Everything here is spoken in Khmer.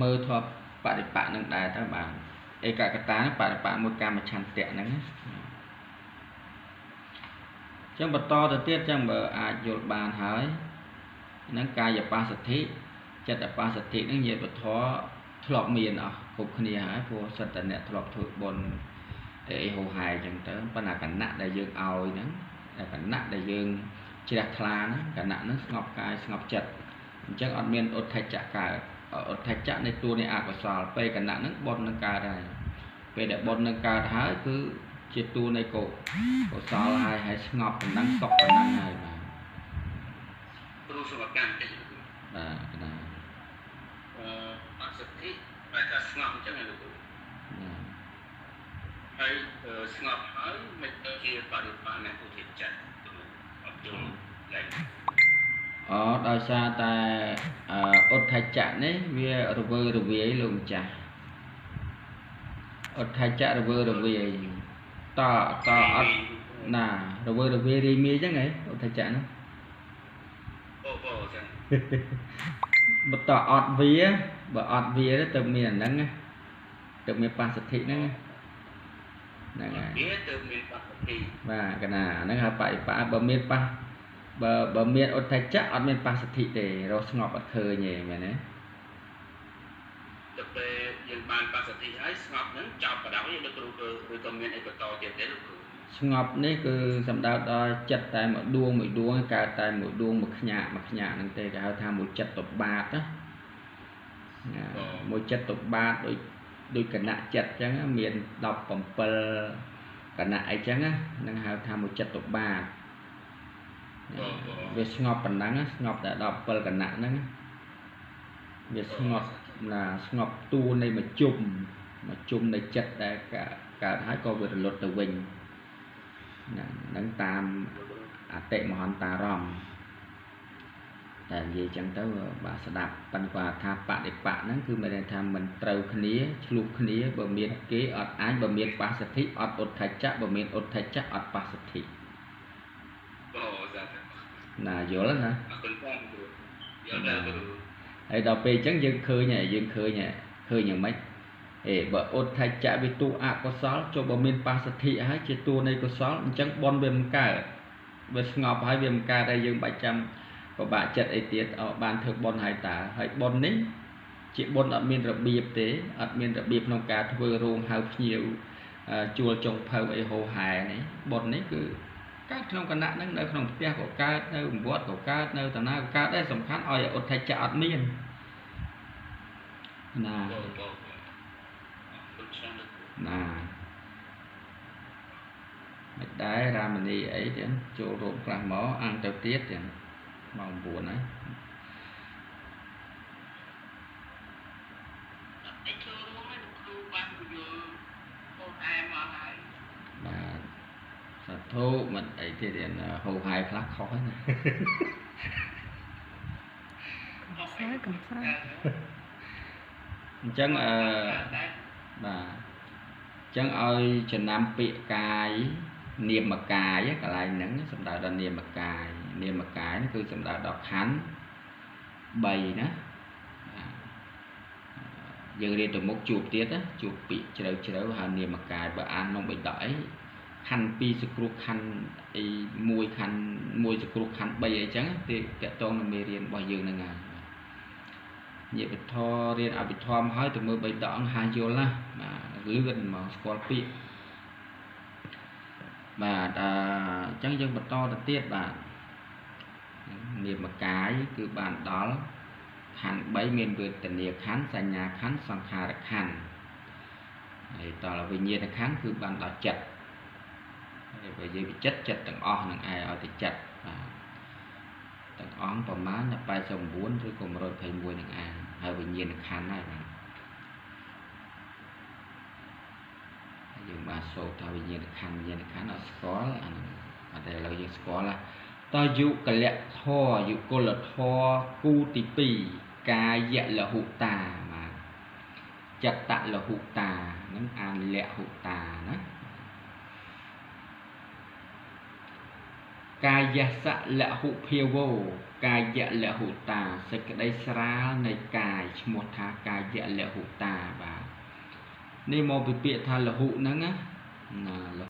មើលធប់បរិបៈនឹងដែរតើបាទឯកកតាបរិបៈមួយកាមឆន្ទៈហ្នឹងចឹងបន្តទៅទៀតចឹងបើអាចយល់បានហើយហ្នឹងកាយបស្សទ្ធិចិត្តបស្សទ្ធិហ្នឹងញាតិពធធ្លាប់មានអស់គ្រប់គ្នាហើយព្រោះសិតតអ្នកធ្លាប់ធ្វើបុណ្យអីហូហែចឹងទៅប៉ុន្តែគណៈដែលយើងឲ្យហ្នឹងគណៈដែលយើងជ្រះថ្លាហ្នឹងគណៈហ្នឹងស្ងប់កាយស្ងប់ចិត្តអញ្ចឹងអត់មានឧទ្ធច្ចៈកើតឧទ្ធច្ចៈនៃតួនៃអកុសលពេលគណៈហ្នឹងបុណ្យនឹងកើតហើយពេលដែលបុណ្យនឹងកើតហើយគឺជាតួនៃកុសលហើយស្ងប់ប៉ុណ្ណឹងសុខប៉ុណ្ណឹងហើយបាទព្រោះសម្រាប់កម្មតិចបាទណាអសទ្ធិបែរថាស្ងប់អញ្ចឹងលោកគ្រូហើយស្ងប់ហើយមិនទៅជាបរិបត្តិនៃឧទ្ធច្ចៈអត់យល់ឡើងដោយសារតែឧទ្ធច្ចៈនេះវារវើរវាយលោកម្ចាស់ឧទ្ធច្ចៈរវើរវាយតអត់ណារវើរវាយរីមីអញ្ចឹងហ៎ឧទ្ធច្ចៈនោះអូអញ្ចឹងបន្តអត់វាបើអត់វាទៅមានអាហ្នឹងទៅមានបស្សទ្ធិហ្នឹងហ្នឹងហើយវាទៅមានបស្សទ្ធិបាទកណាហ្នឹងហៅបរិបៈបើមានឧទ្ធច្ចៈអត់មានបស្សទ្ធិទេរស់ស្ងប់អត់ឃើញទេមែនទេទៅពេលយើងបានបស្សទ្ធិហើយស្ងប់ហ្នឹងចប់បដៅយើងលោកគ្រូឬក៏មានអីបន្តទៀតទេលោកគ្រូស្ងប់នេះគឺសំដៅដល់ចិត្តតែមួយដួងកើតតែមួយដួងមួយខ្ញាក់ហ្នឹងទេគេហៅថាមួយចិត្តតបាតណាមួយចិត្តតបាតដូចគណៈចិត្តអញ្ចឹងមាន17គណៈអីចឹងហ្នឹងហៅថាមួយចិត្តតបាតវាស្ងប់ប៉ុណ្ណឹងស្ងប់តែ17គណៈហ្នឹងវាស្ងប់ស្ងប់តួនៃមួយជុំនៃចិត្តដែលកើតហើយក៏វារលត់ទៅវិញហ្នឹងតាមអតិមហន្តារម្មណ៍តែនិយាយចឹងទៅបាទស្ដាប់ប៉ុន្តែថាបដិបៈហ្នឹងគឺមានន័យថាមិនត្រូវគ្នាឆ្លុះគ្នាបើមានគេអត់អាចបើមានបស្សទ្ធិអត់ឧទ្ធច្ចៈបើមានឧទ្ធច្ចៈអត់បស្សទ្ធិណាយល់ណាអរគុណផងគ្រូយល់ដែរគ្រូហើយដល់ពេលអញ្ចឹងយើងឃើញយ៉ាងម៉េចបើឧទ្ធច្ចៈវាតួអកុសលចុះបើមានបស្សទ្ធិហើយជាតួនៃកុសលអញ្ចឹងបុណ្យវាមិនកើតវាស្ងប់ហើយវាមិនកើតហើយយើងបាច់ចាំពិបាកចិត្តអីទៀតបានធ្វើបុណ្យហើយតាហើយបុណ្យនេះជាបុណ្យអត់មានរបៀបទេអត់មានរបៀបក្នុងការធ្វើរោងហៅភ្ញៀវជួលចុងភៅអីហូហែនេះបុណ្យនេះគឺកើតក្នុងគណៈហ្នឹងនៅក្នុងផ្ទះក៏កើតនៅវត្តក៏កើតនៅតាណាក៏កើតដែរសំខាន់ឲ្យឧទ្ធច្ចៈអត់មានណាមិនដែររាមនីអីទៀតចូលរួមខ្លះមកអង្គទៅទៀតទៀតម៉ោង 9 ហើយអីចូលរួមឲ្យលោកគ្រូបានពន្យល់អូនឯងមកហើយបាទសាធុមិនអីទៀតហូហែខ្លះខុសហើយណាកំសើអញ្ចឹងបាទអញ្ចឹងឲ្យចំណាំពាក្យកាយនាមកាយកន្លែងហ្នឹងសំដៅដល់នាមកាយនេះគឺសំដៅដល់ខណ្ឌ3ណាយើងរៀនទៅមុខជួបទៀតណាជួបពាក្យជ្រៅហៅនាមកាយបើអានក្នុងបិដកអីខណ្ឌ2សង្គ្រោះខណ្ឌអី1ខណ្ឌ1សង្គ្រោះខណ្ឌ3អីចឹងទេតកតងនឹងមេរៀនរបស់យើងហ្នឹងហើយញាតិធររៀនអភិធម្មហើយទៅមើលបិដកអង្គហាយល់ណាបាទលឿនមកស្គាល់ពាក្យបាទអញ្ចឹងយើងបន្តទៅទៀតបាទនាមកាយគឺបានដល់ខណ្ឌ3មានវេទនាខណ្ឌសញ្ញាខណ្ឌសង្ខារខណ្ឌហើយដល់វិញ្ញាណខណ្ឌគឺបានដល់ចិត្តហើយបើយើងវិចិត្រចិត្តទាំងអស់នឹងឯងឲ្យទៅចិត្តបាទទាំងអង្គប្រមាណ89ឬក៏121នឹងឯងហើយវិញ្ញាណខណ្ឌហើយបាទយើងបានសូត្រថាវិញ្ញាណខណ្ឌអត់ស្គាល់អានោះតែឥឡូវយើងស្គាល់ណាតយុកលៈធរយុគលធរគូទី2កាយលហុតាបាទចិត្តលហុតាហ្នឹងអានលហុតាណា កាយសៈលហុភាវោកាយលហុតាសេចក្តីស្រាលនៃកាយឈ្មោះថាកាយលហុតាបាទនេះមកពីពាក្យថាលហុហ្នឹងណា